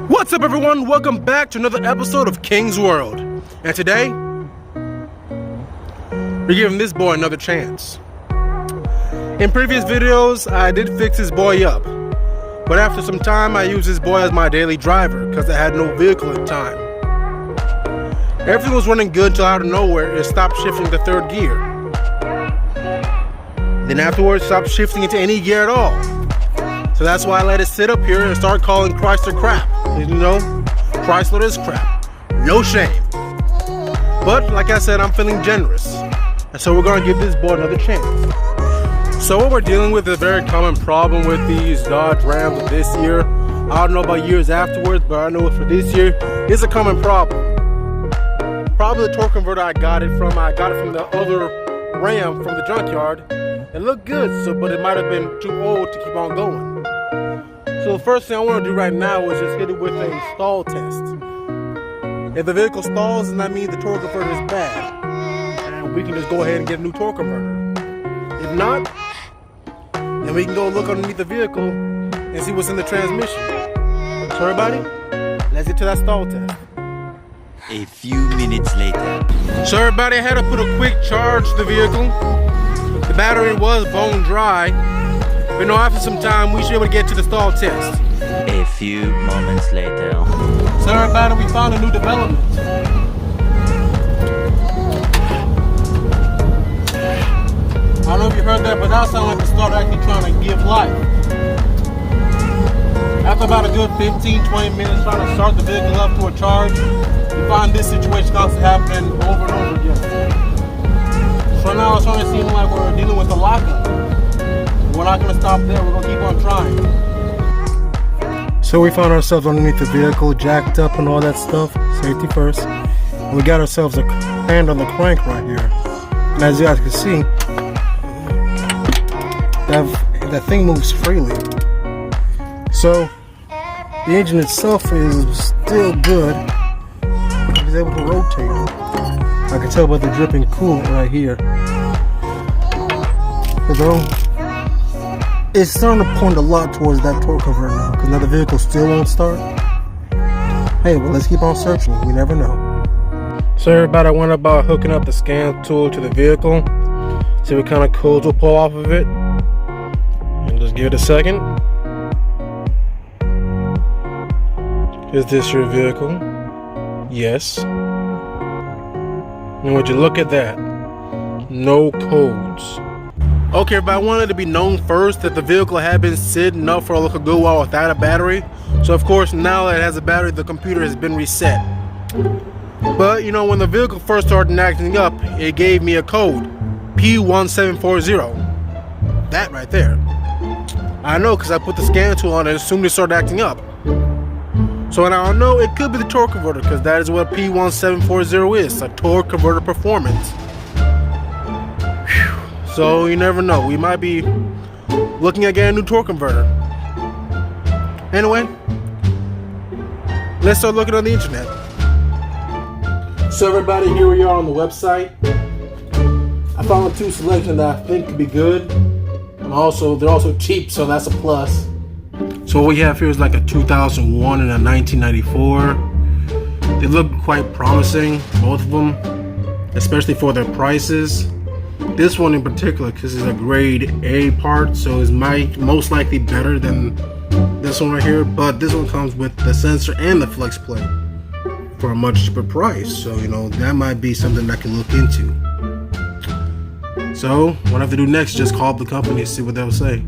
What's up, everyone? Welcome back to another episode of King's World. And today, we're giving this boy another chance. In previous videos, I did fix this boy up. But after some time, I used this boy as my daily driver because I had no vehicle at the time. Everything was running good till out of nowhere it stopped shifting to third gear. Then afterwards, it stopped shifting into any gear at all. So that's why I let it sit up here and start calling Chrysler crap. You know, Chrysler is crap. No shame. But like I said, I'm feeling generous. And so we're gonna give this boy another chance. So what we're dealing with is a very common problem with these Dodge Rams this year. I don't know about years afterwards, but I know for this year, it's a common problem. Probably the torque converter I got it from the other Ram from the junkyard. It looked good, but it might have been too old to keep on going. So the first thing I want to do right now is just hit it with a stall test. If the vehicle stalls, then that means the torque converter is bad. And we can just go ahead and get a new torque converter. If not, then we can go look underneath the vehicle and see what's in the transmission. So everybody, let's get to that stall test. A few minutes later. So everybody, I had to put a quick charge to the vehicle. The battery was bone dry. But no, after some time, we should be able to get to the stall test. A few moments later. So everybody, we found a new development. I don't know if you heard that, but that sounded like the starter actually trying to give life. After about a good 15-20 minutes trying to start the vehicle up to a charge, we find this situation constantly happening over and over again. So now it's starting to seem like we're dealing with a lockup. We're not going to stop there, we're going to keep on trying. So we found ourselves underneath the vehicle, jacked up and all that stuff, safety first. And we got ourselves a hand on the crank right here. And as you guys can see, that thing moves freely. So the engine itself is still good. It's able to rotate. I can tell by the dripping coolant right here. Although it's starting to point a lot towards that torque converter now, because now the vehicle still won't start. Hey, well, let's keep on searching. We never know. So everybody, I went about hooking up the scan tool to the vehicle. See what kind of codes we'll pull off of it. And just give it a second. Is this your vehicle? Yes. And would you look at that? No codes. Okay, but I wanted to be known first that the vehicle had been sitting up for a good while without a battery. So of course, now that it has a battery, the computer has been reset. But you know, when the vehicle first started acting up, it gave me a code, P1740. That right there. I know, because I put the scan tool on it as soon as it started acting up. So now I know it could be the torque converter, because that is what P1740 is, a torque converter performance. So you never know, we might be looking at getting a new torque converter. Anyway, let's start looking on the internet. So everybody, here we are on the website. I found two selections that I think could be good. And also, they're also cheap, so that's a plus. So what we have here is like a 2001 and a 1994. They look quite promising, both of them, especially for their prices. This one in particular, because it's a grade A part, so it might most likely better than this one right here. But this one comes with the sensor and the flex plate for a much cheaper price. So you know, that might be something I can look into. So what I have to do next is just call up the company and see what they'll say.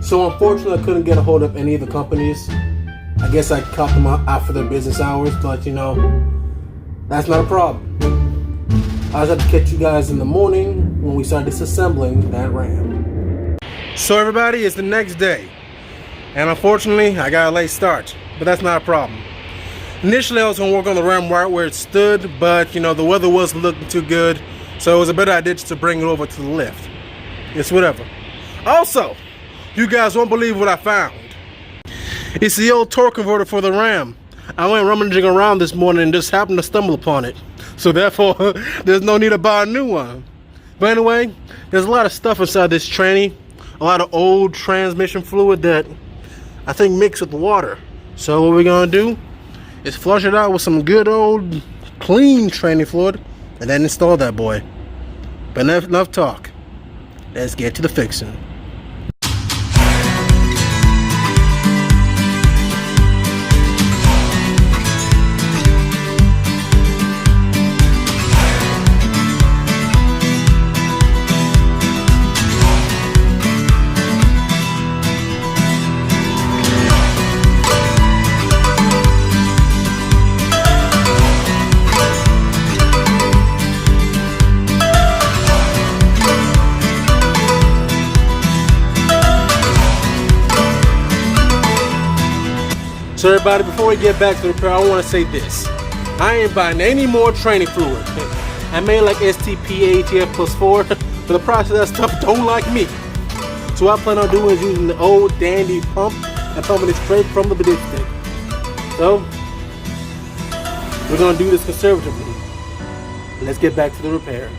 So unfortunately, I couldn't get a hold of any of the companies. I guess I caught them out after their business hours, but you know, that's not a problem. I just have to catch you guys in the morning when we start disassembling that Ram. So everybody, it's the next day. And unfortunately, I got a late start, but that's not a problem. Initially, I was going to work on the Ram right where it stood, but you know, the weather wasn't looking too good. So it was a better idea just to bring it over to the lift. It's whatever. Also, you guys won't believe what I found. It's the old torque converter for the Ram. I went rummaging around this morning and just happened to stumble upon it. So therefore, there's no need to buy a new one. But anyway, there's a lot of stuff inside this tranny. A lot of old transmission fluid that I think mixed with water. So what we're gonna do is flush it out with some good old clean training fluid and then install that boy. But enough talk. Let's get to the fixing. So everybody, before we get back to the repair, I want to say this. I ain't buying any more training fluid. I made like STP, ATF plus 4, but the price of that stuff don't like me. So what I plan on doing is using the old dandy pump and pumping it straight from the dipstick. So, we're going to do this conservatively. Let's get back to the repair.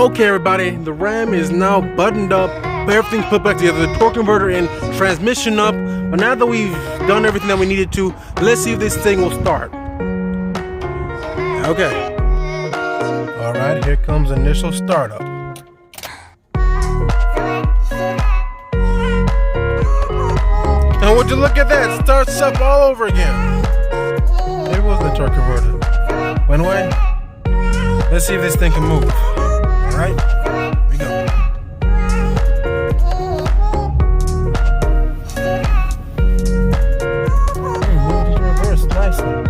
Okay, everybody, the Ram is now buttoned up, everything's put back together, the torque converter and transmission up. But now that we've done everything that we needed to, let's see if this thing will start. Okay. All right, here comes initial startup. And would you look at that? It starts up all over again. There was the torque converter. Went away. Let's see if this thing can move. All right, here we go. Moved in reverse nicely.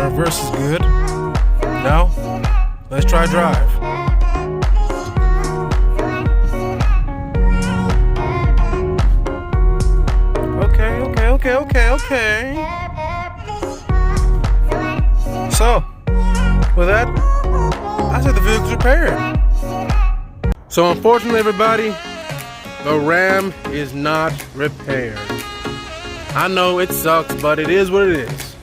Reverse is good. Now, let's try drive. Okay. So, with that, I said the vehicle's repaired. So unfortunately, everybody, the Ram is not repaired. I know it sucks, but it is what it is.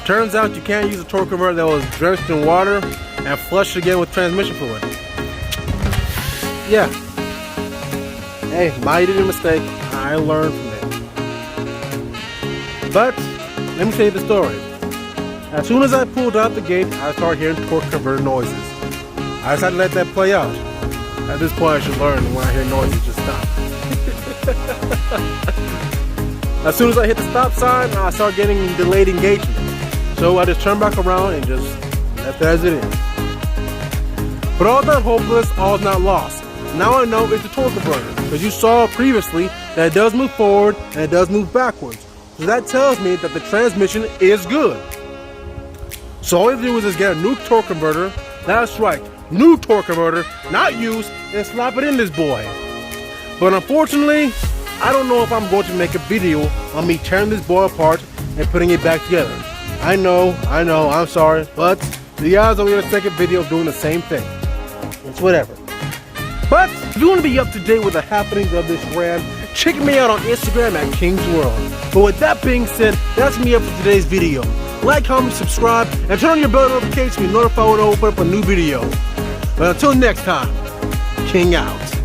Turns out you can't use a torque converter that was drenched in water and flushed again with transmission fluid. Yeah. Hey, I did a mistake. I learned from it. But let me tell you the story. As soon as I pulled out the gate, I started hearing torque converter noises. I decided to let that play out. At this point, I should learn when I hear noises, just stop. As soon as I hit the stop sign, I started getting delayed engagement. So I just turned back around and just left it as it is. But all's not hopeless, all's not lost. Now I know it's a torque converter, because you saw previously that it does move forward and it does move backwards. So that tells me that the transmission is good. So all you have to do is just get a new torque converter. That's right, new torque converter, not used, and slap it in this boy. But unfortunately, I don't know if I'm going to make a video on me tearing this boy apart and putting it back together. I know, I'm sorry, but the odds are we have a second video of doing the same thing. It's whatever. But if you want to be up to date with the happenings of this Ram, check me out on Instagram at King's World. But with that being said, that's me up for today's video. Like, comment, subscribe, and turn on your bell notification to be notified when I put up a new video. But until next time, King out.